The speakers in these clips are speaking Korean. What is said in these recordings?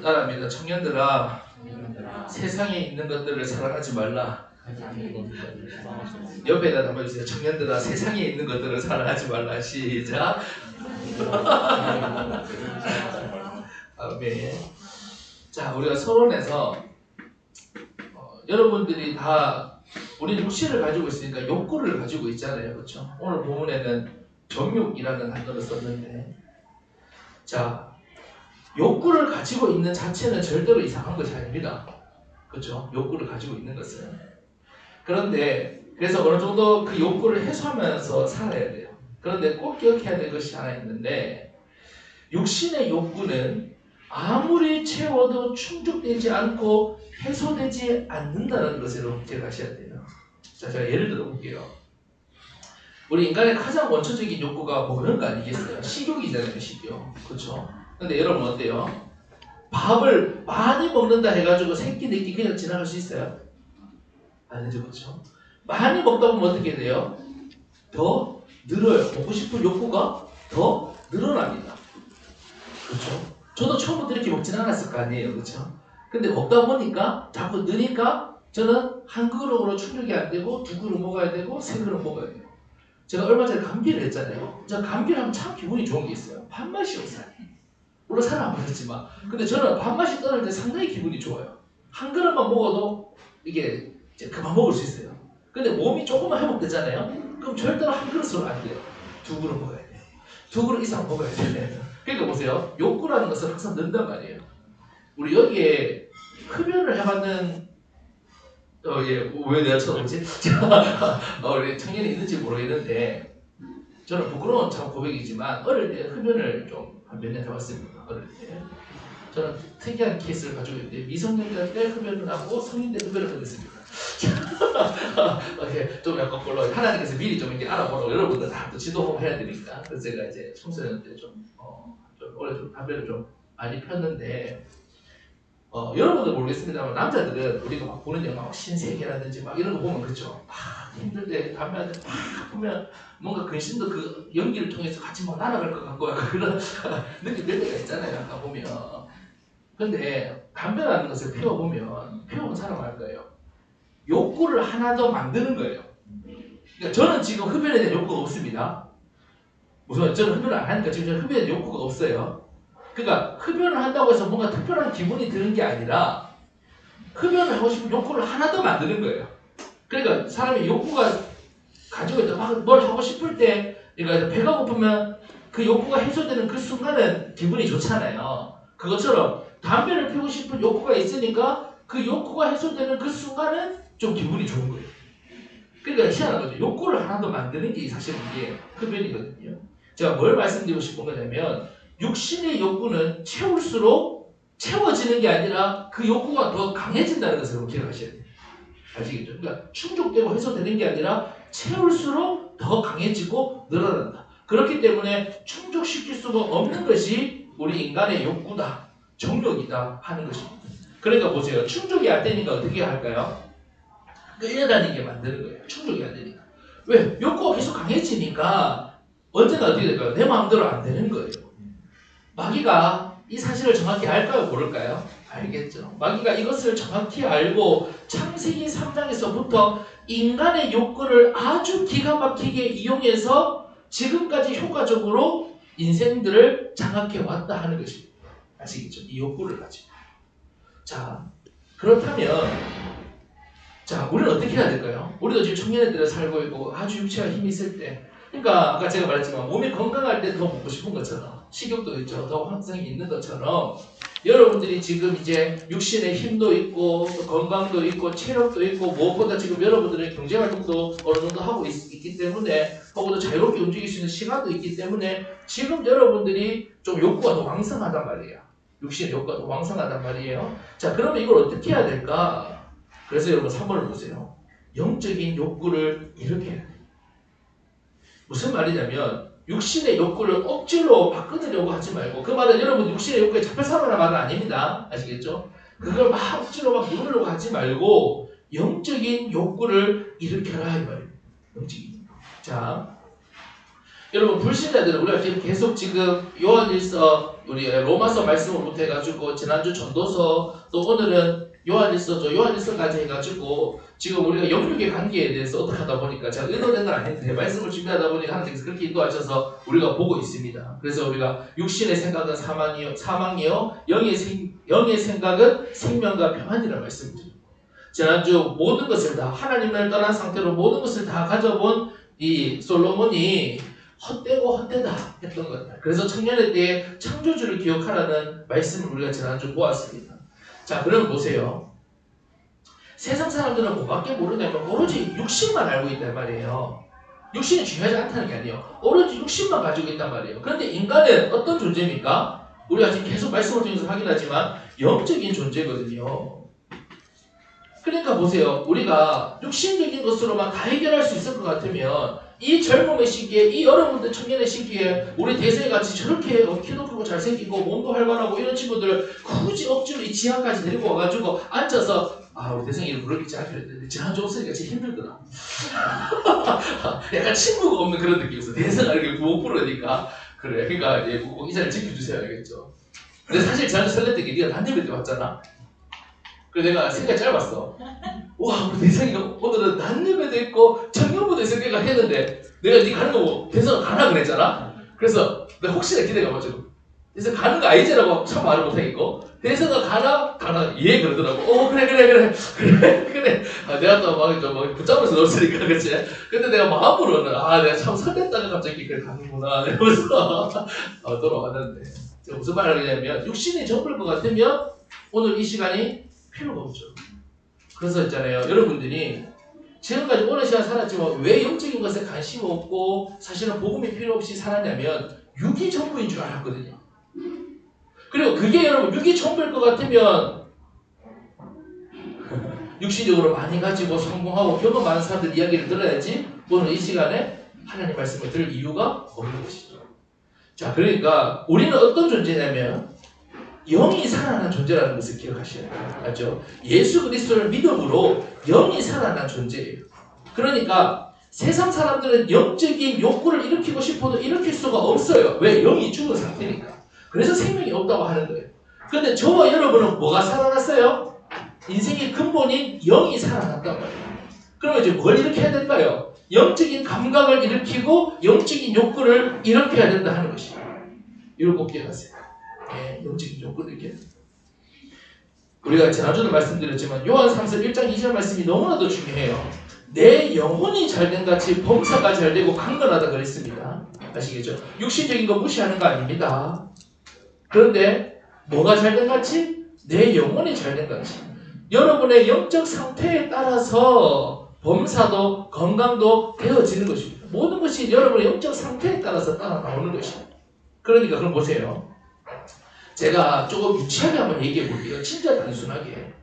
따라합니다. 청년들아, 세상에 있는 것들을 사랑하지 말라. 옆에다 담아주세요. 청년들아, 세상에 있는 것들을 사랑하지 말라. 시작. 아멘. 자, 우리가 서론에서 여러분들이 다 우리 육신을 가지고 있으니까 욕구를 가지고 있잖아요. 그렇죠? 오늘 본문에는 정욕이라는 단어를 썼는데, 자, 욕구를 가지고 있는 자체는 절대로 이상한 것이 아닙니다. 그렇죠? 욕구를 가지고 있는 것은. 그런데 그래서 어느 정도 그 욕구를 해소하면서 살아야 돼요. 그런데 꼭 기억해야 될 것이 하나 있는데, 육신의 욕구는 아무리 채워도 충족되지 않고 해소되지 않는다는 것을 기억하셔야 돼요. 자, 제가 예를 들어 볼게요. 우리 인간의 가장 원초적인 욕구가 먹는 거 아니겠어요? 식욕이잖아요, 식욕. 그렇죠? 근데 여러분 어때요? 밥을 많이 먹는다 해가지고 새끼, 내끼 그냥 지나갈 수 있어요? 아니죠, 그렇죠? 많이 먹다 보면 어떻게 돼요? 더 늘어요. 먹고 싶은 욕구가 더 늘어납니다. 그렇죠? 저도 처음부터 이렇게 먹진 않았을 거 아니에요, 그렇죠? 근데 먹다 보니까 자꾸 느니까 저는 한 그릇으로 충족이 안 되고 두 그릇 먹어야 되고 세 그릇 먹어야 돼요. 제가 얼마 전에 감기를 했잖아요. 제가 감기를 하면 참 기분이 좋은 게 있어요. 밥맛이 없어요. 물론 살은 안 빠졌지만, 근데 저는 밥맛이 떠날 때 상당히 기분이 좋아요. 한 그릇만 먹어도 이게 이제 그만 먹을 수 있어요. 근데 몸이 조금만 회복되잖아요. 그럼 절대로 한 그릇으로 안 돼요. 두 그릇 먹어야 돼요. 두 그릇 이상 먹어야 돼요. 그러니까 보세요. 욕구라는 것은 항상 는단 말이에요. 우리 여기에 흡연을 해봤는 왜 내가 쳐다보지? 우리 청년이 있는지 모르겠는데, 저는 부끄러운 참 고백이지만 어릴 때 흡연을 좀 한 몇 년 해봤습니다. 어릴 때 저는 특이한 케이스를 가지고 있는데, 미성년자 때 흡연을 하고 성인 때 흡연을 했습니다. 좀 약간 걸로 하나님께서 미리 좀 이렇게 알아보라고, 여러분들 다 또 지도하고 해야 되니까. 그래서 제가 이제 청소년 때 좀 올해 좀 담배를 좀 많이 폈는데, 여러분들 모르겠습니다만 남자들은 우리가 막 보는 영화 막 신세계라든지 막 이런 거 보면 그렇죠. 막 힘들 때 담배 한 대 팍 보면 뭔가 근심도 그 연기를 통해서 같이 막 날아갈 것 같고 그런 느낌 들 때가 있잖아요. 아까 보면. 근데 담배라는 것을 피워보면 피워본 사람 알 거예요. 욕구를 하나 더 만드는 거예요. 그러니까 저는 지금 흡연에 대한 욕구가 없습니다. 무슨 저는 흡연을 안 하니까 지금 저는 흡연에 대한 욕구가 없어요. 그러니까 흡연을 한다고 해서 뭔가 특별한 기분이 드는 게 아니라 흡연을 하고 싶은 욕구를 하나 더 만드는 거예요. 그러니까 사람이 욕구가 가지고 있다 막 뭘 하고 싶을 때, 그러니까 배가 고프면 그 욕구가 해소되는 그 순간은 기분이 좋잖아요. 그것처럼 담배를 피우고 싶은 욕구가 있으니까 그 욕구가 해소되는 그 순간은 좀 기분이 좋은 거예요. 그러니까 희한한 거죠. 욕구를 하나 더 만드는 게 사실은 이게 흡연이거든요. 제가 뭘 말씀드리고 싶은 거냐면, 육신의 욕구는 채울수록 채워지는 게 아니라 그 욕구가 더 강해진다는 것을 기억하셔야 돼요. 아시겠죠? 그러니까 충족되고 해소되는 게 아니라 채울수록 더 강해지고 늘어난다. 그렇기 때문에 충족시킬 수가 없는 것이 우리 인간의 욕구다, 정욕이다 하는 것입니다. 그러니까 보세요. 충족이 안 되니까 어떻게 할까요? 끌려다니게 만드는 거예요. 충족이 안 되니까. 왜? 욕구가 계속 강해지니까 언제나 어떻게 될까요? 내 마음대로 안 되는 거예요. 마귀가 이 사실을 정확히 알까요? 모를까요? 알겠죠. 마귀가 이것을 정확히 알고 창세기 3장에서부터 인간의 욕구를 아주 기가 막히게 이용해서 지금까지 효과적으로 인생들을 장악해 왔다 하는 것입니다. 아시겠죠? 이 욕구를 가지고. 자, 그렇다면 우리는 어떻게 해야 될까요? 우리도 지금 청년애들을 살고 있고 아주 육체가 힘이 있을 때, 그러니까 아까 제가 말했지만 몸이 건강할 때 더 먹고 싶은 것처럼, 식욕도 있죠. 더 활성이 있는 것처럼, 여러분들이 지금 이제 육신의 힘도 있고 건강도 있고 체력도 있고 무엇보다 지금 여러분들의 경제활동도 어느 정도 하고 있기 때문에, 혹은 자유롭게 움직일 수 있는 시간도 있기 때문에 지금 여러분들이 좀 욕구가 더 왕성하단 말이에요. 육신의 욕구가 더 왕성하단 말이에요. 자, 그러면 이걸 어떻게 해야 될까? 그래서 여러분 3번을 보세요. 영적인 욕구를 일으켜야 돼요. 무슨 말이냐면, 육신의 욕구를 억지로 바꿔내려고 하지 말고, 그 말은 여러분 육신의 욕구에 잡혀 살아라 말은 아닙니다. 아시겠죠? 그걸 막 억지로 막 누르려고 하지 말고 영적인 욕구를 일으켜라 이 말이에요. 영적인. 자, 여러분 불신자들은 우리가 지금 계속 지금 요한일서 우리 로마서 말씀으로부터 해가지고 지난주 전도서 또 오늘은 요한일서까지 해가지고 지금 우리가 영육의 관계에 대해서 어떻게 하다 보니까 제가 의도된 건 아닌데 말씀을 준비하다 보니까 하나님께서 그렇게 인도하셔서 우리가 보고 있습니다. 그래서 우리가 육신의 생각은 사망이요 영의 생각은 생명과 평안이라는 말씀을 드립니다. 지난주 모든 것을 다 하나님을 떠난 상태로 모든 것을 다 가져본 이 솔로몬이 헛되고 헛되다 했던 거다. 그래서 청년의 때에 창조주를 기억하라는 말씀을 우리가 지난주 보았습니다. 자, 그럼 보세요. 세상 사람들은 뭐밖에 모르냐면 오로지 육신만 알고 있단 말이에요. 육신이 중요하지 않다는 게 아니에요. 오로지 육신만 가지고 있단 말이에요. 그런데 인간은 어떤 존재입니까? 우리가 지금 계속 말씀을 통해서 확인하지만 영적인 존재거든요. 그러니까 보세요. 우리가 육신적인 것으로만 다 해결할 수 있을 것 같으면 이 젊음의 시기에, 이 여러분들 청년의 시기에 우리 대세같이 저렇게 키도 크고 잘생기고 몸도 활발하고 이런 친구들을 굳이 억지로 이 지하까지 데리고 와가지고 앉아서 우리 대생이 이름 부르기 잘 그랬는데 지난주 없으니까 진짜 힘들더라. 약간 친구가 없는 그런 느낌이었어. 대세가 이렇게 못 부르니까. 그래. 그러니까 꼭 이 자리를 지켜주세요. 알겠죠? 근데 사실 지난주 설렜던 게 네가 단념일 때 왔잖아. 그래서 내가 생각이 짧았어. 와, 우리 대성이가 오늘은 난예배도 있고 청년부도 있을 때가 했는데 내가 네 가는 거 보고 대성아 가나 그랬잖아. 그래서 내가 혹시나 기대가가지고 대성 가는 거 아니지라고 참 말을 못하겠고 대성아 가나 예 그러더라고. 그래. 내가 또 막 붙잡으면서 넣었으니까 그치. 근데 내가 마음으로는 내가 참 설렜다가 갑자기 그래 가는구나 이러면서 돌아왔는데 제가 무슨 말을 하냐면 육신이 접을 것 같으면 오늘 이 시간이 필요가 없죠. 그래서 있잖아요. 여러분들이 지금까지 오랜 시간 살았지만 왜 영적인 것에 관심 없고 사실은 복음이 필요 없이 살았냐면 육이 전부인 줄 알았거든요. 그리고 그게 여러분 육이 전부일 것 같으면 육신적으로 많이 가지고 성공하고 경험 많은 사람들 이야기를 들어야지 오늘 이 시간에 하나님 말씀을 들을 이유가 없는 것이죠. 자, 그러니까 우리는 어떤 존재냐면 영이 살아난 존재라는 것을 기억하셔야 돼요. 맞죠? 예수 그리스도를 믿음으로 영이 살아난 존재예요. 그러니까 세상 사람들은 영적인 욕구를 일으키고 싶어도 일으킬 수가 없어요. 왜? 영이 죽은 상태니까. 그래서 생명이 없다고 하는 거예요. 그런데 저와 여러분은 뭐가 살아났어요? 인생의 근본인 영이 살아났단 말이에요. 그러면 이제 뭘 일으켜야 될까요? 영적인 감각을 일으키고 영적인 욕구를 일으켜야 된다 하는 것이에요. 이걸 꼭 기억하세요. 영적인 욕구를 이렇게 우리가 지난주도 말씀드렸지만 요한 3서 1장 2절 말씀이 너무나도 중요해요. 내 영혼이 잘된 같이 범사가 잘되고 강건하다 그랬습니다. 아시겠죠? 육신적인 거 무시하는 거 아닙니다. 그런데 뭐가 잘된 같이? 내 영혼이 잘된 같이. 여러분의 영적 상태에 따라서 범사도 건강도 되어지는 것입니다. 모든 것이 여러분의 영적 상태에 따라서 따라 나오는 것입니다. 그러니까 그럼 보세요. 제가 조금 유치하게 한번 얘기해 볼게요. 진짜 단순하게.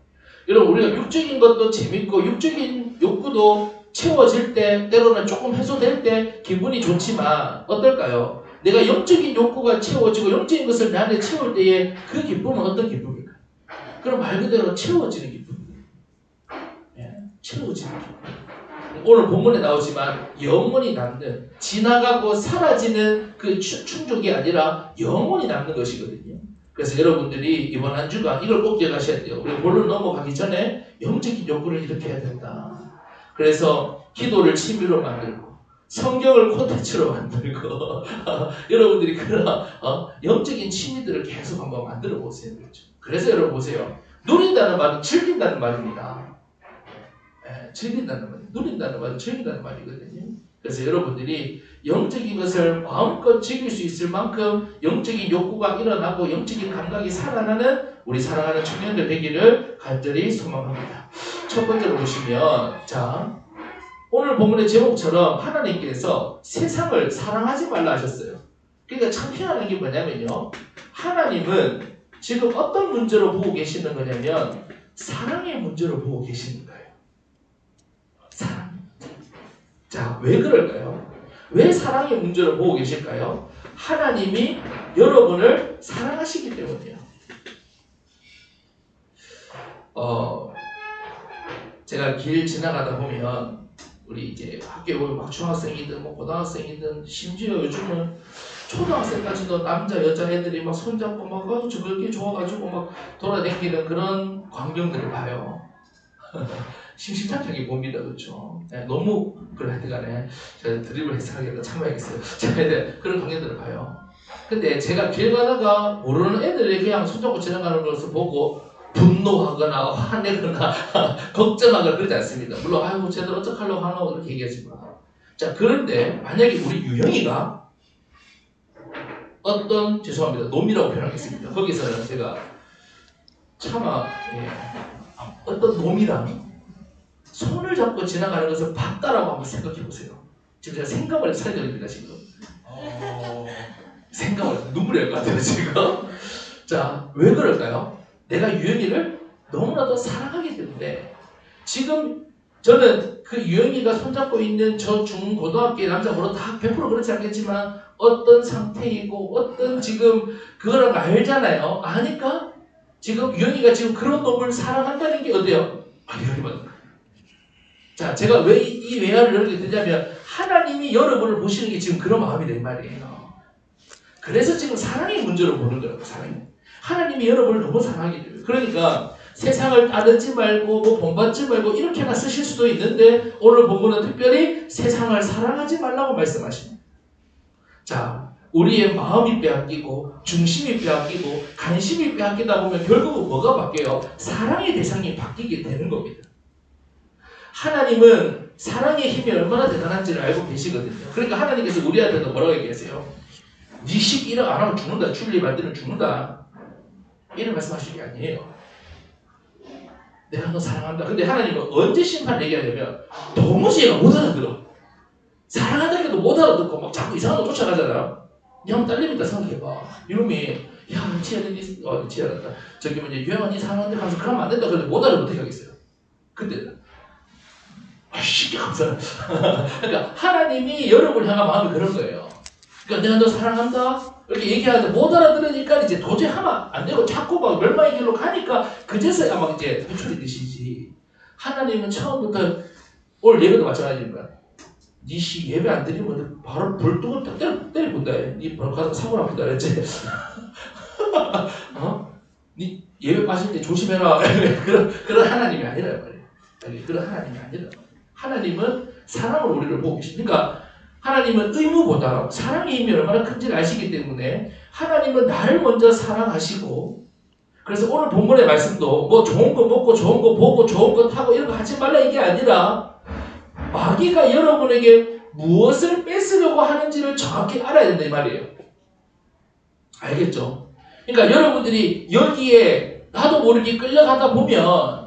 여러분 우리가 육적인 것도 재밌고 육적인 욕구도 채워질 때 때로는 조금 해소될 때 기분이 좋지만 어떨까요? 내가 영적인 욕구가 채워지고 영적인 것을 내 안에 채울 때의 그 기쁨은 어떤 기쁨일까요? 그럼 말 그대로 채워지는 기쁨입니다. 채워지는 기쁨. 오늘 본문에 나오지만 영원히 남는 지나가고 사라지는 그 충족이 아니라 영원히 남는 것이거든요. 그래서 여러분들이 이번 한 주간 이걸 꼭 기억하셔야 돼요. 우리 본론 넘어가기 전에 영적인 욕구를 일으켜야 된다. 그래서 기도를 취미로 만들고 성경을 콘텐츠로 만들고 여러분들이 그런 영적인 취미들을 계속 한번 만들어 보세요. 그렇죠? 그래서 여러분 보세요. 누린다는 말은 즐긴다는 말입니다. 즐긴다는 말, 누린다는 말은 즐긴다는 말이거든요. 그래서 여러분들이 영적인 것을 마음껏 즐길 수 있을 만큼 영적인 욕구가 일어나고 영적인 감각이 살아나는 우리 사랑하는 청년들 되기를 간절히 소망합니다. 첫 번째로 보시면 자 오늘 본문의 제목처럼 하나님께서 세상을 사랑하지 말라 하셨어요. 그러니까 참 희한한 게 뭐냐면요. 하나님은 지금 어떤 문제로 보고 계시는 거냐면 사랑의 문제로 보고 계시는 거예요. 사랑. 자, 왜 그럴까요? 왜 사랑의 문제로 보고 계실까요? 하나님이 여러분을 사랑하시기 때문이에요. 제가 길 지나가다 보면 우리 이제 학교에 보면 막 중학생이든 뭐 고등학생이든 심지어 요즘은 초등학생까지도 남자 여자 애들이 막 손잡고 막 아주 그렇게 좋아가지고 막 돌아다니는 그런 광경들을 봐요. 심심찮게 봅니다, 그렇죠? 네, 너무 그래 하여튼간에 제가 드립을 해석하기가 참아야겠어요. 제가 그런 광경들을 봐요. 근데 제가 길 가다가 모르는 애들이 그냥 손잡고 지나가는 것을 보고 분노하거나 화내거나 걱정하거나 그러지 않습니다. 물론 아이고 쟤들 어떡하려고 하나 그렇게 얘기하지만 자 그런데 만약에 우리 유영이가 어떤 죄송합니다 놈이라고 표현하겠습니다. 거기서는 제가 차마 어떤 놈이랑 손을 잡고 지나가는 것을 봤다라고 한번 생각해 보세요. 지금 제가 생각을 살려드립니다 지금. 생각을 눈물이 날 것 같아요 지금. 자 왜 그럴까요? 내가 유영이를 너무나도 사랑하기 때문에 지금 저는 그 유영이가 손잡고 있는 저 중고등학교의 남자분은 다 100% 그렇지 않겠지만 어떤 상태이고 어떤 지금 그거를 알잖아요. 아니까 지금 유영이가 지금 그런 놈을 사랑한다는 게 어때요? 여러분. 자 제가 왜 이 외화를 열게 되냐면 하나님이 여러분을 보시는 게 지금 그런 마음이다 이 말이에요. 그래서 지금 사랑의 문제로 보는 거라고 사랑이. 하나님이 여러분을 너무 사랑하기 때문에. 그러니까 세상을 따르지 말고 뭐 본받지 말고 이렇게나 쓰실 수도 있는데 오늘 본문은 특별히 세상을 사랑하지 말라고 말씀하십니다. 자, 우리의 마음이 빼앗기고 중심이 빼앗기고 관심이 빼앗기다 보면 결국은 뭐가 바뀌어요? 사랑의 대상이 바뀌게 되는 겁니다. 하나님은 사랑의 힘이 얼마나 대단한지를 알고 계시거든요. 그러니까 하나님께서 우리한테도 뭐라고 얘기하세요? 네 식 1억 안 하면 죽는다. 줄리 만들면 죽는다. 이런 말씀하시는 게 아니에요. 내가 너 사랑한다. 근데 하나님은 언제 심판 얘기하냐면 도무지 얘가 못 알아들어. 사랑한다는 게도 못 알아듣고 막 자꾸 이상한 거 쫓아가잖아요. 니 한번 딸립니다. 생각해봐. 이놈이 야 지혜란다. 저기 뭐냐 유행한 니 사랑한다 하면서 그러면 안 된다. 그런데 못 알아듣고 어떻게 하겠어요. 그때는 쉽게 감사해. 그러니까 하나님이 여러분을 향한 마음이 그런 거예요. 그러니까 내가 너 사랑한다 이렇게 얘기하는데 못 알아들으니까 이제 도저히 하면 안 되고 자꾸 막 멸망의 길로 가니까 그제서야 막 이제 회초리 드시지. 하나님은 처음부터 오늘 예배도 마찬가지입니다. 니씨 예배 안 드리면 바로 불뚝을 딱 때려본다. 니 바로 가서 사고 나쁘다 그랬지. 니 예배 빠질 때 조심해라. 그런 하나님이 아니란 말이에요. 그런 하나님이 아니란 말이에요. 하나님은 사랑으로 우리를 보고 계시니까 하나님은 의무보다 사랑의 힘이 얼마나 큰지를 아시기 때문에 하나님은 나를 먼저 사랑하시고 그래서 오늘 본문의 말씀도 뭐 좋은 거 먹고 좋은 거 보고 좋은 거 타고 이런 거 하지 말라 이게 아니라 마귀가 여러분에게 무엇을 뺏으려고 하는지를 정확히 알아야 된다 이 말이에요. 알겠죠? 그러니까 여러분들이 여기에 나도 모르게 끌려가다 보면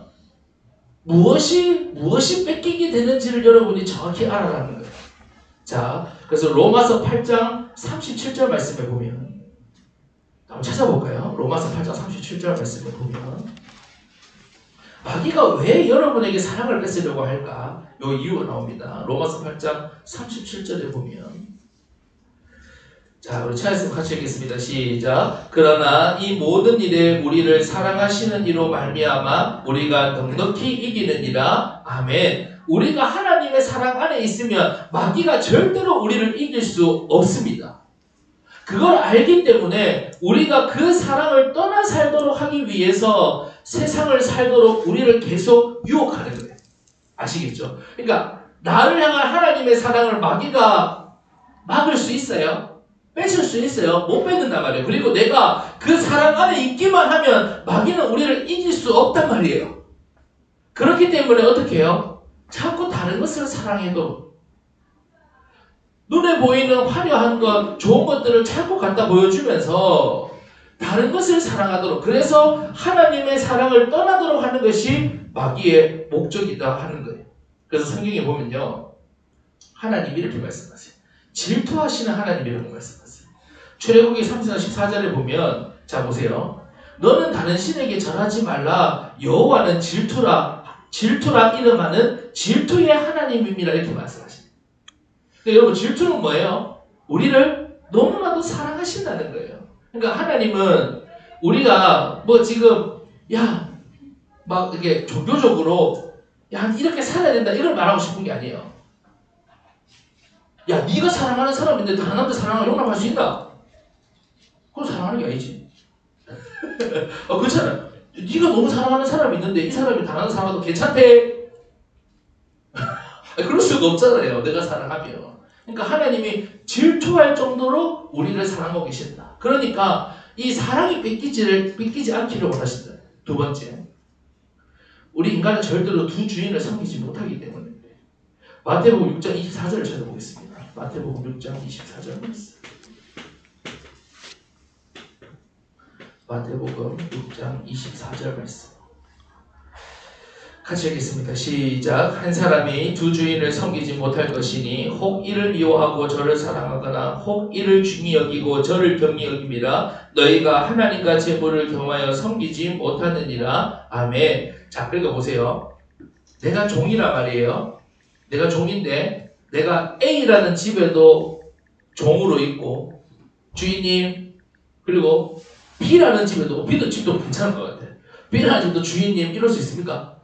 무엇이 뺏기게 되는지를 여러분이 정확히 알아가는 거예요. 자, 그래서 로마서 8장 37절 말씀에 보면 한번 찾아볼까요? 로마서 8장 37절 말씀에 보면 마귀가 왜 여러분에게 사랑을 뺏으려고 할까? 요 이유가 나옵니다. 로마서 8장 37절에 보면 자, 우리 차에서 같이 읽겠습니다. 시작. 그러나 이 모든 일에 우리를 사랑하시는 이로 말미암아 우리가 넉넉히 이기느니라. 아멘. 우리가 하나님의 사랑 안에 있으면 마귀가 절대로 우리를 이길 수 없습니다. 그걸 알기 때문에 우리가 그 사랑을 떠나 살도록 하기 위해서 세상을 살도록 우리를 계속 유혹하는 거예요. 아시겠죠? 그러니까 나를 향한 하나님의 사랑을 마귀가 막을 수 있어요? 뺏을 수 있어요. 못 뺏는단 말이에요. 그리고 내가 그 사랑 안에 있기만 하면 마귀는 우리를 이길 수 없단 말이에요. 그렇기 때문에 어떻게 해요? 자꾸 다른 것을 사랑해도 눈에 보이는 화려한 것, 좋은 것들을 자꾸 갖다 보여주면서 다른 것을 사랑하도록 그래서 하나님의 사랑을 떠나도록 하는 것이 마귀의 목적이다 하는 거예요. 그래서 성경에 보면요. 하나님이 이렇게 말씀하세요. 질투하시는 하나님이라고 말씀하세요. 출애굽기 3장 14절에 보면 자 보세요. 너는 다른 신에게 절하지 말라. 여호와는 질투라 이름하는 질투의 하나님입니다. 이렇게 말씀하십니다. 그러니까 여러분 질투는 뭐예요? 우리를 너무나도 사랑하신다는 거예요. 그러니까 하나님은 우리가 뭐 지금 막 이렇게 종교적으로 이렇게 살아야 된다 이걸 말하고 싶은 게 아니에요. 야, 네가 사랑하는 사람인데 다른 남자 사랑하고 용납할 수 있나? 그건 사랑하는 게 아니지. 그렇잖아. 네가 너무 사랑하는 사람이 있는데 이 사람이 다른 사람하고 괜찮대? 그럴 수가 없잖아요. 내가 사랑하면. 그러니까 하나님이 질투할 정도로 우리를 사랑하고 계신다. 그러니까 이 사랑이 뺏기지 않기를 원하신다. 두 번째, 우리 인간은 절대로 두 주인을 섬기지 못하기 때문에. 마태복음 6장 24절을 찾아보겠습니다. 마태복음 6장 24절 말씀. 마태복음 6장 24절 말씀. 같이 읽겠습니다. 시작. 한 사람이 두 주인을 섬기지 못할 것이니 혹 이를 미워하고 저를 사랑하거나 혹 이를 중히 여기고 저를 경히 여김이라. 너희가 하나님과 재물을 겸하여 섬기지 못하느니라. 아멘. 자, 그러니까 보세요. 내가 종이란 말이에요. 내가 종인데 내가 A라는 집에도 종으로 있고 주인님, 그리고 B라는 집에도, B도 집도 괜찮을 것 같아요. B라는 집도 주인님 이럴 수 있습니까?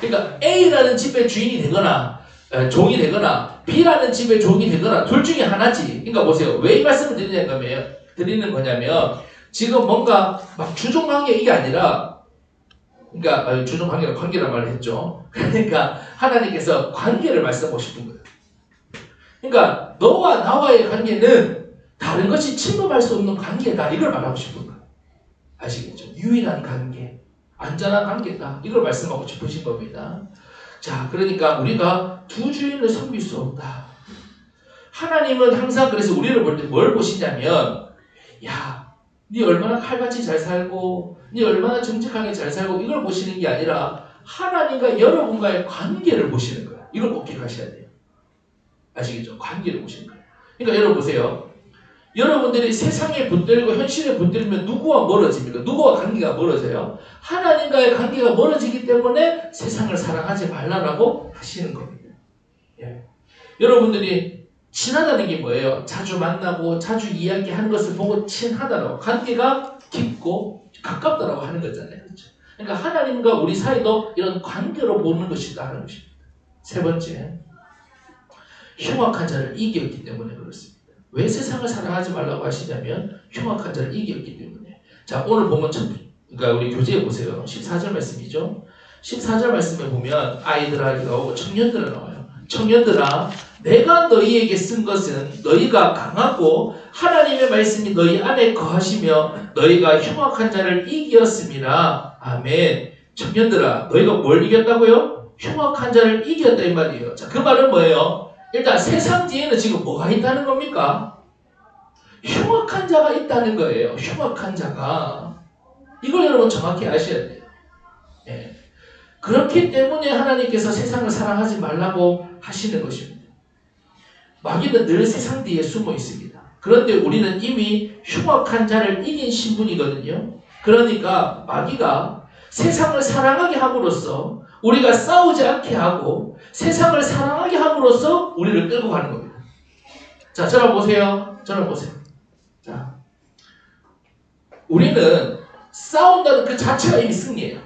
그러니까 A라는 집의 주인이 되거나 종이 되거나 B라는 집의 종이 되거나 둘 중에 하나지. 그러니까 보세요. 왜 이 말씀을 드리는 거냐면 지금 뭔가 막 주종관계 이게 아니라, 그러니까 주종관계라 관계란 말을 했죠. 그러니까 하나님께서 관계를 말씀하고 싶은 거예요. 그러니까 너와 나와의 관계는 다른 것이 침범할 수 없는 관계다. 이걸 말하고 싶은 거예요. 아시겠죠? 유일한 관계, 안전한 관계다. 이걸 말씀하고 싶으신 겁니다. 자, 그러니까 우리가 두 주인을 섬길 수 없다. 하나님은 항상 그래서 우리를 볼 때 뭘 보시냐면, 야, 네 얼마나 칼같이 잘 살고 네 얼마나 정직하게 잘 살고 이걸 보시는 게 아니라 하나님과 여러분과의 관계를 보시는 거예요. 이걸 꼭 기억하셔야 돼요. 아시겠죠? 관계를 보시는 거예요. 그러니까 여러분 보세요. 여러분들이 세상에 붙들고 현실에 붙들면 누구와 멀어집니까? 누구와 관계가 멀어져요? 하나님과의 관계가 멀어지기 때문에 세상을 사랑하지 말라라고 하시는 겁니다. 예. 여러분들이 친하다는 게 뭐예요? 자주 만나고 자주 이야기하는 것을 보고 친하다라고, 관계가 깊고 가깝다라고 하는 거잖아요. 그렇죠? 그러니까 하나님과 우리 사이도 이런 관계로 보는 것이다 하는 것입니다. 세 번째, 흉악한 자를 이겼기 때문에 그렇습니다. 왜 세상을 사랑하지 말라고 하시냐면 흉악한 자를 이겼기 때문에. 자, 오늘 보면 그러니까 우리 교재에 보세요. 14절 말씀이죠. 14절 말씀에 보면 아이들아 나오고 청년들아 나와요. 청년들아, 내가 너희에게 쓴 것은 너희가 강하고 하나님의 말씀이 너희 안에 거하시며 너희가 흉악한 자를 이겼습니다. 아멘. 청년들아, 너희가 뭘 이겼다고요? 흉악한 자를 이겼다 이 말이에요. 자, 그 말은 뭐예요? 일단 세상 뒤에는 지금 뭐가 있다는 겁니까? 흉악한 자가 있다는 거예요. 흉악한 자가. 이걸 여러분 정확히 아셔야 돼요. 예. 그렇기 때문에 하나님께서 세상을 사랑하지 말라고 하시는 것입니다. 마귀는 늘 세상 뒤에 숨어 있습니다. 그런데 우리는 이미 흉악한 자를 이긴 신분이거든요. 그러니까 마귀가 세상을 사랑하게 함으로써 우리가 싸우지 않게 하고 세상을 사랑하게 함으로써 우리를 끌고 가는 겁니다. 자, 저를 보세요. 저를 보세요. 자, 우리는 싸운다는 그 자체가 이미 승리예요.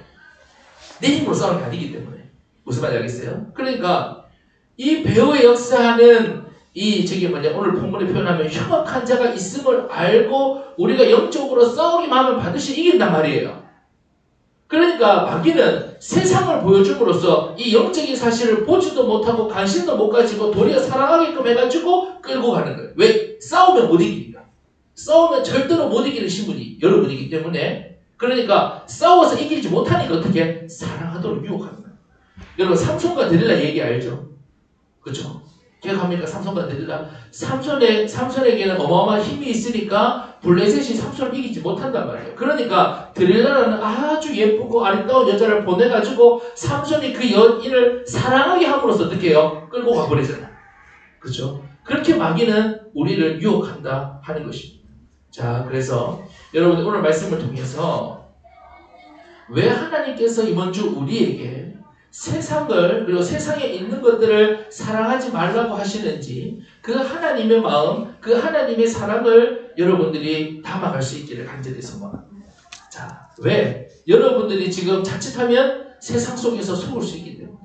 내 힘으로 싸우는 게 아니기 때문에. 무슨 말인지 알겠어요? 그러니까 이 배후에 역사하는 오늘 본문에 표현하면 흉악한 자가 있음을 알고 우리가 영적으로 싸우기만 하면 반드시 이긴단 말이에요. 그러니까 마귀는 세상을 보여줌으로써 이 영적인 사실을 보지도 못하고 관심도 못 가지고 도리어 사랑하게끔 해가지고 끌고 가는 거예요. 왜? 싸우면 못 이기니까. 싸우면 절대로 못 이기는 신분이 여러분이기 때문에. 그러니까 싸워서 이기지 못하니까 어떻게? 사랑하도록 유혹하는 거예요. 여러분 삼손과 데릴라 얘기 알죠? 그렇죠? 기억합니까? 삼손과 데릴라. 삼손에게는 어마어마한 힘이 있으니까 블레셋이 삼손을 이기지 못한단 말이에요. 그러니까 데릴라라는 아주 예쁘고 아름다운 여자를 보내가지고 삼손이 그 여인을 사랑하게 함으로써 어떻게 해요? 끌고 가버리잖아요. 그렇죠? 그렇게 마귀는 우리를 유혹한다 하는 것입니다. 자, 그래서 여러분 오늘 말씀을 통해서 왜 하나님께서 이번 주 우리에게 세상을 그리고 세상에 있는 것들을 사랑하지 말라고 하시는지, 그 하나님의 마음, 그 하나님의 사랑을 여러분들이 담아갈 수 있기를 간절히 소망합니다. 자, 왜? 여러분들이 지금 자칫하면 세상 속에서 속을 수 있기 때문에.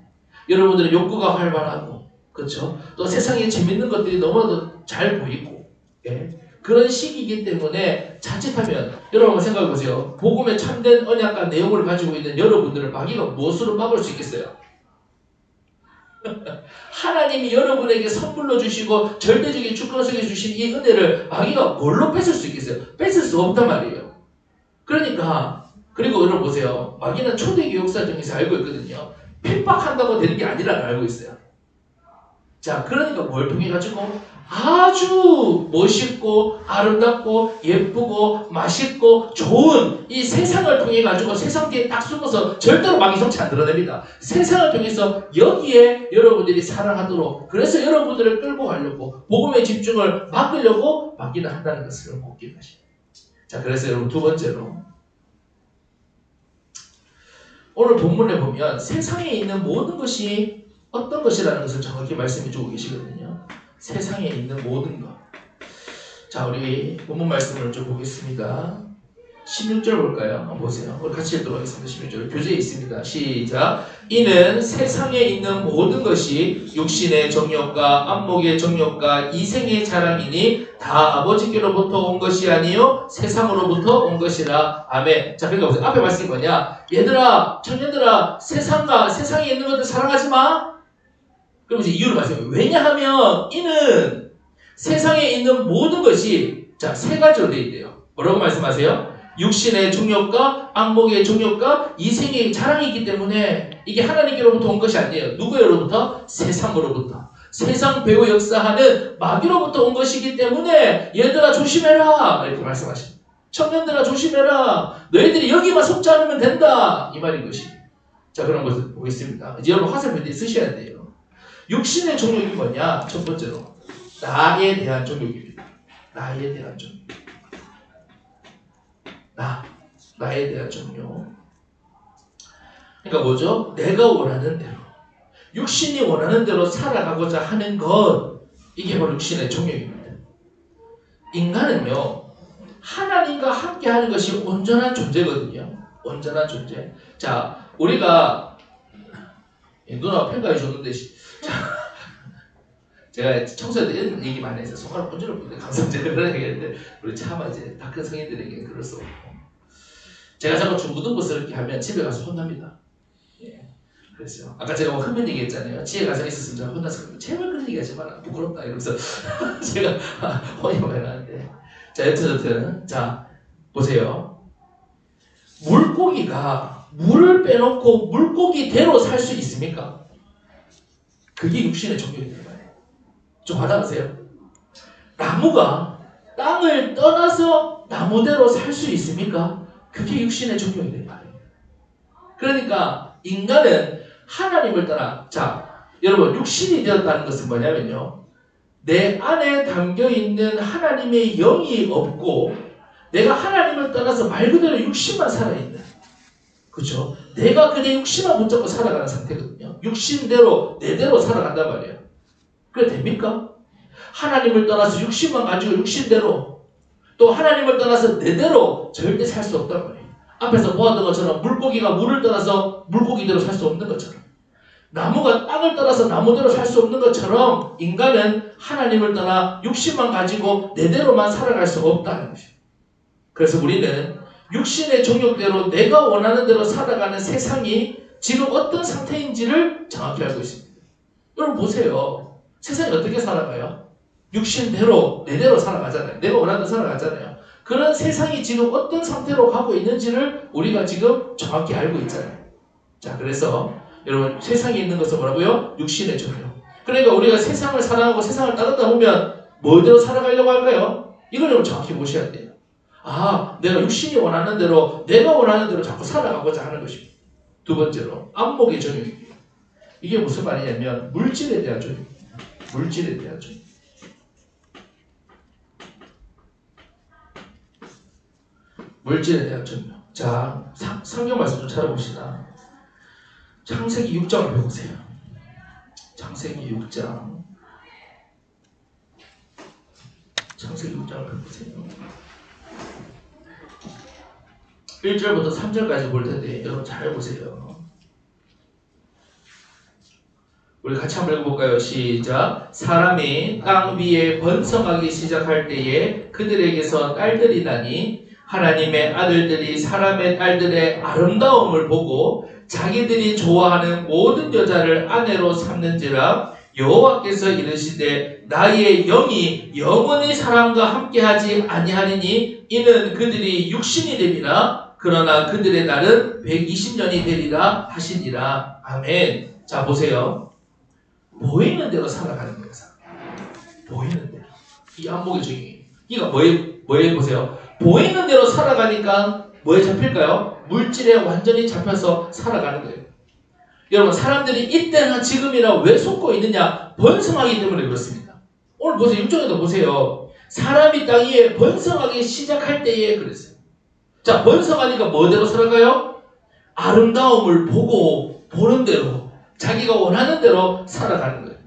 여러분들의 욕구가 활발하고 그렇죠? 또 세상에 재밌는 것들이 너무나도 잘 보이고, 예? 그런 시기이기 때문에 자칫하면 여러분 생각해 보세요. 복음의 참된 언약과 내용을 가지고 있는 여러분들을 마귀가 무엇으로 막을 수 있겠어요? 하나님이 여러분에게 선물로 주시고 절대적인 주권 속에 주신 이 은혜를 마귀가 뭘로 뺏을 수 있겠어요? 뺏을 수 없단 말이에요. 그러니까 그리고 여러분 보세요. 마귀는 초대교회 역사를 통해서 알고 있거든요. 핍박한다고 되는 게 아니라는 알고 있어요. 자, 그러니까 뭘 통해 가지고 아주 멋있고 아름답고 예쁘고 맛있고 좋은 이 세상을 통해 가지고 세상 뒤에 딱 숨어서 절대로 마귀 성취 안 드러냅니다. 세상을 통해서 여기에 여러분들이 살아가도록 그래서 여러분들을 끌고 가려고 복음의 집중을 막으려고 마귀는 한다는 것을 묻게 하십니다. 자, 그래서 여러분 두 번째로 오늘 본문에 보면 세상에 있는 모든 것이 어떤 것이라는 것을 정확히 말씀해 주고 계시거든요. 세상에 있는 모든 것. 자, 우리 본문 말씀을 좀 보겠습니다. 16절 볼까요? 한번 보세요. 우리 같이 읽도록 하겠습니다. 16절 교재에 있습니다. 시작. 이는 세상에 있는 모든 것이 육신의 정욕과 안목의 정욕과 이생의 자랑이니 다 아버지께로부터 온 것이 아니요 세상으로부터 온 것이라. 아멘. 자, 그러니까 보세요. 앞에 말씀이 뭐냐? 얘들아, 청년들아, 세상에 있는 것들 사랑하지 마. 그럼 이제 이유를 말씀해요. 왜냐하면 이는 세상에 있는 모든 것이 자, 세 가지로 되어 있대요. 뭐라고 말씀하세요? 육신의 정욕과 안목의 정욕과 이생의 자랑이기 때문에 이게 하나님께로부터 온 것이 아니에요. 누구로부터? 세상으로부터. 세상 배후 역사하는 마귀로부터 온 것이기 때문에 얘들아 조심해라 이렇게 말씀하십니다. 청년들아 조심해라. 너희들이 여기만 속지 않으면 된다 이 말인 것이. 자, 그런 것을 보겠습니다. 이제 여러분 화살표에 쓰셔야 돼요. 육신의 정욕이 뭐냐? 첫 번째로 나에 대한 정욕입니다. 나에 대한 정욕. 나에 대한 정욕. 그러니까 뭐죠? 내가 원하는 대로 육신이 원하는 대로 살아가고자 하는 것, 이게 바로 육신의 정욕입니다. 인간은요 하나님과 함께 하는 것이 온전한 존재거든요. 온전한 존재. 자, 우리가 누나가 평가해 줬는데 제가 청소년 때 이런 얘기 많이 해서 손가락 본질을 보는데 감성적인 그런 얘기했는데 우리 차마 이제 다 큰 성인들에게 그럴 수 없고 제가 자꾸 중고등부스럽게 하면 집에 가서 혼납니다. 예. 그랬어요. 아까 제가 뭐 흡연 얘기했잖아요. 지혜 가정이 있었으면 제가 혼나서 제발 그런 얘기 하지 마라. 부끄럽다 이러면서 제가 혼이 많이 자, 여튼 자 보세요. 물고기가 물을 빼놓고 물고기대로 살 수 있습니까? 그게 육신의 정욕입니다. 좀 와닿으세요? 나무가 땅을 떠나서 나무대로 살 수 있습니까? 그게 육신의 정욕이다. 그러니까 인간은 하나님을 떠나 자 여러분 육신이 되었다는 것은 뭐냐면요 내 안에 담겨있는 하나님의 영이 없고 내가 하나님을 떠나서 말 그대로 육신만 살아있는 그렇죠? 내가 그내 육신만 붙잡고 살아가는 상태거든요. 육신대로 내대로 살아간단 말이에요. 그래 됩니까? 하나님을 떠나서 육신만 가지고 육신대로 또 하나님을 떠나서 내대로 절대 살 수 없단 말이에요. 앞에서 보았던 것처럼 물고기가 물을 떠나서 물고기대로 살 수 없는 것처럼 나무가 땅을 떠나서 나무대로 살 수 없는 것처럼 인간은 하나님을 떠나 육신만 가지고 내대로만 살아갈 수 없다는 것이에요. 그래서 우리는 육신의 정욕대로 내가 원하는 대로 살아가는 세상이 지금 어떤 상태인지를 정확히 알고 있습니다. 여러분 보세요. 세상이 어떻게 살아가요? 육신대로 내대로 살아가잖아요. 내가 원하는 대로 살아가잖아요. 그런 세상이 지금 어떤 상태로 가고 있는지를 우리가 지금 정확히 알고 있잖아요. 자, 그래서 여러분 세상에 있는 것은 뭐라고요? 육신의 정욕. 그러니까 우리가 세상을 사랑하고 세상을 따르다 보면 뭐대로 살아가려고 할까요? 이걸 여러분 정확히 보셔야 돼요. 아, 내가 육신이 원하는 대로 내가 원하는 대로 자꾸 살아가고자 하는 것입니다. 두 번째로 안목의 정욕입니다. 이게 무슨 말이냐면 물질에 대한 정욕. 물질에 대한 정욕. 물질에 대한 정욕. 자, 성경 말씀 좀 찾아봅시다. 창세기 6장을 펴보세요. 창세기 6장. 창세기 6장을 펴보세요. 1절부터 3절까지 볼 텐데 여러분 잘 보세요. 우리 같이 한번 읽어볼까요? 시작. 사람이 땅 위에 번성하기 시작할 때에 그들에게서 딸들이 나니 하나님의 아들들이 사람의 딸들의 아름다움을 보고 자기들이 좋아하는 모든 여자를 아내로 삼는지라 여호와께서 이르시되 나의 영이 영원히 사람과 함께하지 아니하리니 이는 그들이 육신이 됨이라 그러나 그들의 날은 120년이 되리라 하시니라. 아멘. 자 보세요. 보이는 대로 살아가는 거예요. 보이는 대로. 이 안목의 적용이에요. 이거 뭐에 보세요. 보이는 대로 살아가니까 뭐에 잡힐까요? 물질에 완전히 잡혀서 살아가는 거예요. 여러분 사람들이 이때나 지금이나 왜 속고 있느냐? 번성하기 때문에 그렇습니다. 오늘 보세요. 6절에도 보세요. 사람이 땅 위에 번성하기 시작할 때에 그랬어요. 자 번성하니까 뭐대로 살아가요? 아름다움을 보고 보는 대로 자기가 원하는 대로 살아가는 거예요.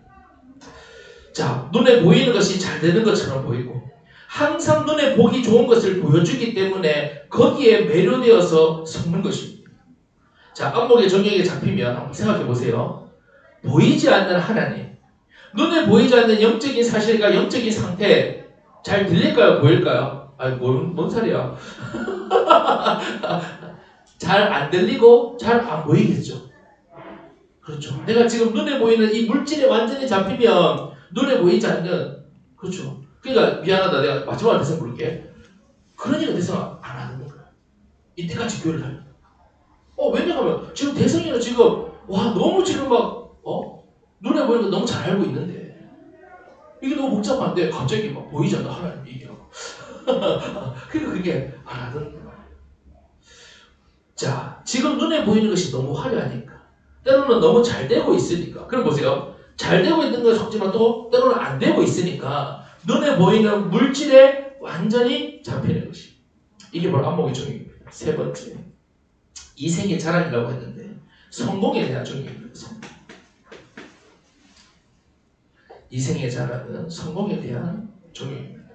자 눈에 보이는 것이 잘 되는 것처럼 보이고 항상 눈에 보기 좋은 것을 보여주기 때문에 거기에 매료되어서 속는 것입니다. 자, 안목의 정령에 잡히면 한번 생각해 보세요. 보이지 않는 하나님, 눈에 보이지 않는 영적인 사실과 영적인 상태 잘 들릴까요? 보일까요? 아니, 뭔 소리야? 잘 안 들리고 잘 안 보이겠죠. 그렇죠. 내가 지금 눈에 보이는 이 물질에 완전히 잡히면 눈에 보이지 않는 그렇죠. 그러니까 미안하다. 내가 마지막으로 대성 부를게. 그러니까 대성 안 하는 거야. 이때까지 교회를 다녀. 왜냐하면 지금 대성이는 지금 너무 지금 눈에 보이는 거 너무 잘 알고 있는데 이게 너무 복잡한데 갑자기 막 보이지 않는 하나님 얘기하고 그러니까 그게 안 하던 거야. 자, 지금 눈에 보이는 것이 너무 화려하니까 때로는 너무 잘 되고 있으니까 그럼 보세요. 잘 되고 있는 건 속지만 또 때로는 안 되고 있으니까 눈에 보이는 물질에 완전히 잡히는 것이 이게 바로 안목의 정의입니다. 세 번째 이생의 자랑이라고 했는데 성공에 대한 정의입니다. 성공. 이생의 자랑은 성공에 대한 정의입니다.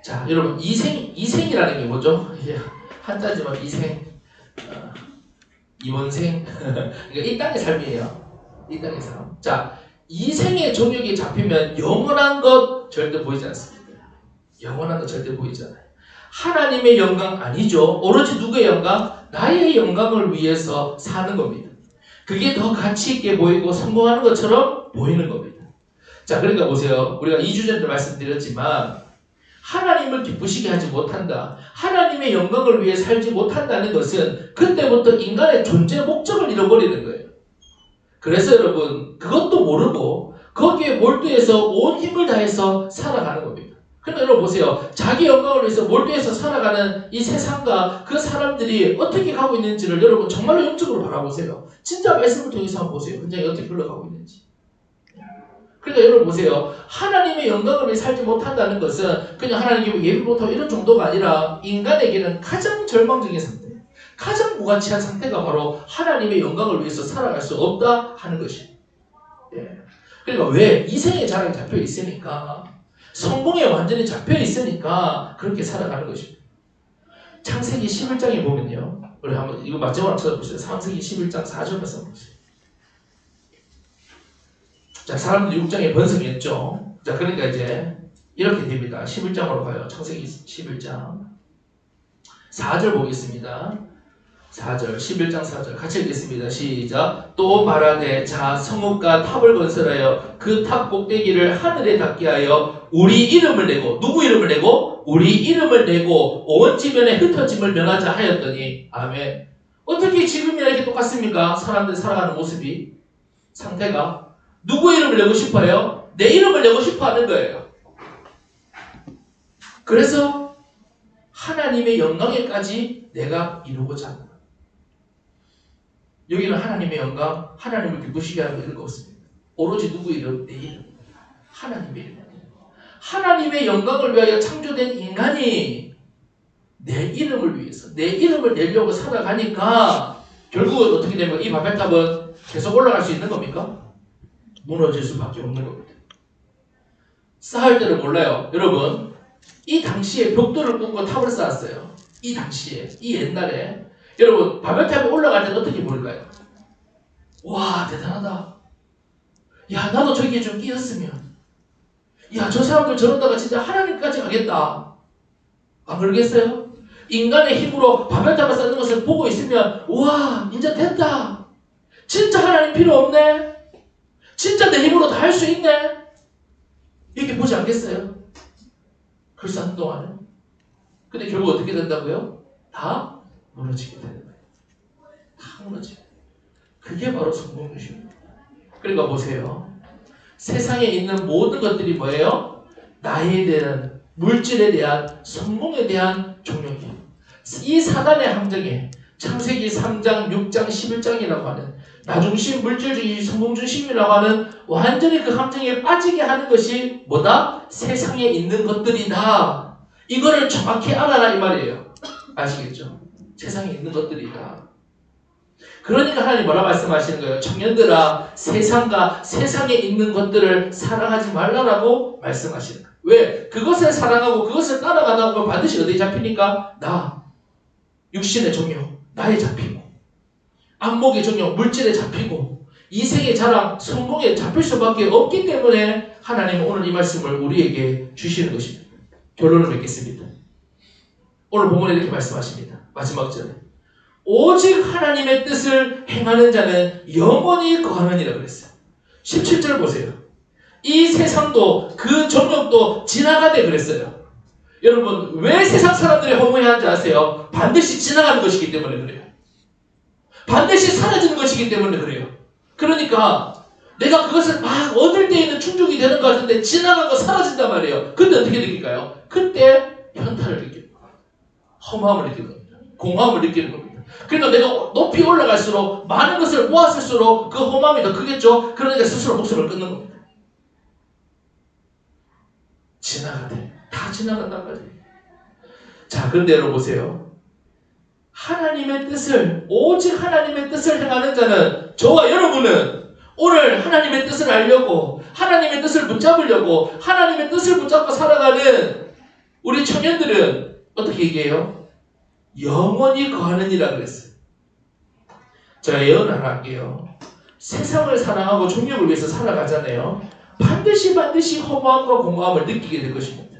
자 여러분 이생이라는 게 뭐죠? 한자지만 이생 이원생 그러니까 이 땅의 삶이에요. 이 땅의 삶. 자 이생의 종역이 잡히면 영원한 것 절대 보이지 않습니다. 영원한 것 절대 보이지 않아요. 하나님의 영광 아니죠. 오로지 누구의 영광? 나의 영광을 위해서 사는 겁니다. 그게 더 가치 있게 보이고 성공하는 것처럼 보이는 겁니다. 자 그러니까 보세요. 우리가 2주 전에도 말씀드렸지만 하나님을 기쁘시게 하지 못한다. 하나님의 영광을 위해 살지 못한다는 것은 그때부터 인간의 존재 목적을 잃어버리는 거예요. 그래서 여러분 그것도 모르고 거기에 몰두해서 온 힘을 다해서 살아가는 겁니다. 그러니까 여러분 보세요. 자기 영광을 위해서 몰두해서 살아가는 이 세상과 그 사람들이 어떻게 가고 있는지를 여러분 정말로 영적으로 바라보세요. 진짜 말씀을 통해서 한번 보세요. 현장이 어떻게 흘러가고 있는지. 그러니까 여러분 보세요. 하나님의 영광을 위해 살지 못한다는 것은 그냥 하나님께 예배 못하고 이런 정도가 아니라 인간에게는 가장 절망적인 상태, 가장 무가치한 상태가 바로 하나님의 영광을 위해서 살아갈 수 없다 하는 것입니다. 그러니까 왜? 이생의 자랑이 잡혀 있으니까 성공에 완전히 잡혀 있으니까 그렇게 살아가는 것입니다. 창세기 11장에 보면요. 우리 한번 이거 마지막으로 찾아보세요. 창세기 11장 4절 말씀 보세요. 자, 사람들이 6장에 번성했죠. 자, 그러니까 이제 이렇게 됩니다. 11장으로 가요. 창세기 11장 4절 보겠습니다. 4절, 11장 4절 같이 읽겠습니다. 시작. 또 말하되 자 성읍과 탑을 건설하여 그 탑 꼭대기를 하늘에 닿게 하여 우리 이름을 내고 누구 이름을 내고? 우리 이름을 내고 온 지면에 흩어짐을 면하자 하였더니 아멘. 어떻게 지금이나 이렇게 똑같습니까? 사람들 살아가는 모습이 상태가 누구 이름을 내고 싶어요? 내 이름을 내고 싶어 하는 거예요. 그래서 하나님의 영광에까지 내가 이루고자 한다. 여기는 하나님의 영광, 하나님을 기쁘시게 하는 거 이런 거 없습니다. 오로지 누구 이름? 내 이름. 하나님의 이름. 하나님의 영광을 위하여 창조된 인간이 내 이름을 위해서, 내 이름을 내려고 살아가니까 결국은 어떻게 되면 이 바벨탑은 계속 올라갈 수 있는 겁니까? 무너질 수밖에 없는 겁니다. 쌓을 때를 몰라요. 여러분, 이 당시에 벽돌을 꽂고 탑을 쌓았어요. 이 당시에, 이 옛날에. 여러분, 바벨탑에 올라갈 때는 어떻게 보일까요? 와, 대단하다. 야, 나도 저기에 좀 끼었으면. 야, 저 사람들 저러다가 진짜 하나님까지 가겠다. 안 그러겠어요? 인간의 힘으로 바벨탑을 쌓는 것을 보고 있으면 우와, 이제 됐다. 진짜 하나님 필요 없네. 진짜 내 힘으로 다 할 수 있네. 이렇게 보지 않겠어요? 글쎄 한동안은. 근데 결국 어떻게 된다고요? 다 무너지게 되는 거예요. 다 무너지게. 그게 바로 성공률입니다. 그러니까 보세요. 세상에 있는 모든 것들이 뭐예요? 나에 대한, 물질에 대한, 성공에 대한 종용이에요. 이 사단의 함정에 창세기 3장, 6장, 11장이라고 하는 나중심, 물질주의, 성공중심이라고 하는 완전히 그 함정에 빠지게 하는 것이 뭐다? 세상에 있는 것들이다. 이거를 정확히 알아라 이 말이에요. 아시겠죠? 세상에 있는 것들이다. 그러니까 하나님 뭐라 말씀하시는 거예요? 청년들아, 세상과 세상에 있는 것들을 사랑하지 말라라고 말씀하시는 거예요. 왜? 그것을 사랑하고 그것을 따라가다 보면 반드시 어디에 잡히니까? 나, 육신의 종용, 나에 잡히고, 안목의 종용, 물질에 잡히고, 이생의 자랑, 성공에 잡힐 수밖에 없기 때문에 하나님은 오늘 이 말씀을 우리에게 주시는 것입니다. 결론을 맺겠습니다. 오늘 본문에 이렇게 말씀하십니다. 마지막 절에 오직 하나님의 뜻을 행하는 자는 영원히 거하느니라 그랬어요. 17절 보세요. 이 세상도 그 정욕도 지나가되 그랬어요. 여러분, 왜 세상 사람들이 허무해하는지 아세요? 반드시 지나가는 것이기 때문에 그래요. 반드시 사라지는 것이기 때문에 그래요. 그러니까 내가 그것을 막 얻을 때 있는 충족이 되는 것 같은데 지나가고 사라진단 말이에요. 그때 어떻게 느낄까요? 그때 현타를 느끼는 거예요. 허무함을 느끼는 겁니다. 공허함을 느끼는 겁니다. 그러니까 내가 높이 올라갈수록 많은 것을 모았을수록 그 허무함이 더 크겠죠. 그러니까 스스로 목숨을 끊는 겁니다. 지나가대. 다 지나간단 말이에요. 자, 그런데 여러분 보세요. 하나님의 뜻을, 오직 하나님의 뜻을 행하는 자는, 저와 여러분은 오늘 하나님의 뜻을 알려고, 하나님의 뜻을 붙잡으려고, 하나님의 뜻을 붙잡고 살아가는 우리 청년들은 어떻게 얘기해요? 영원히 거하느니라 그랬어요. 제가 예언 하나 할게요. 세상을 사랑하고 종력을 위해서 살아가잖아요. 반드시 허무함과 공허함을 느끼게 될 것입니다.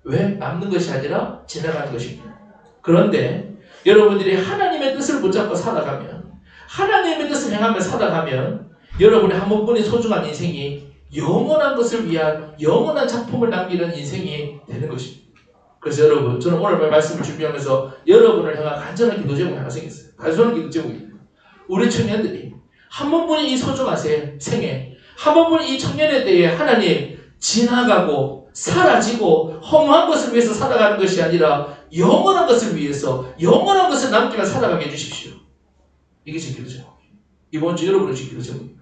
왜? 남는 것이 아니라 지나가는 것입니다. 그런데 여러분들이 하나님의 뜻을 붙잡고 살아가면, 하나님의 뜻을 행하며 살아가면 여러분의 한 번뿐인 소중한 인생이 영원한 것을 위한 영원한 작품을 남기는 인생이 되는 것입니다. 그래서 여러분, 저는 오늘 말씀을 준비하면서 여러분을 향한 간절한 기도 제목이 하나 생겼어요. 간절한 기도 제목입니다. 우리 청년들이 한 번뿐인 이 소중한 생에, 한 번뿐인 이 청년의 때에 하나님 지나가고 사라지고 허무한 것을 위해서 살아가는 것이 아니라 영원한 것을 위해서 영원한 것을 남기며 살아가게 해주십시오. 이게 제 기도 제목이에요. 이번 주 여러분의 제 기도 제목입니다.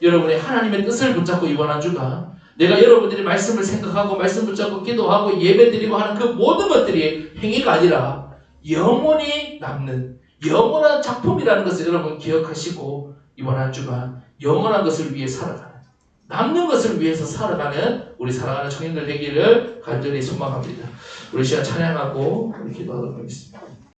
여러분이 하나님의 뜻을 붙잡고 이번 한 주가 내가 여러분들이 말씀을 생각하고 말씀 붙잡고 기도하고 예배드리고 하는 그 모든 것들이 행위가 아니라 영원히 남는 영원한 작품이라는 것을 여러분 기억하시고 이번 한 주간 영원한 것을 위해 살아가는, 남는 것을 위해서 살아가는 우리 사랑하는 청년들 되기를 간절히 소망합니다. 우리 시간 찬양하고 우리 기도하도록 하겠습니다.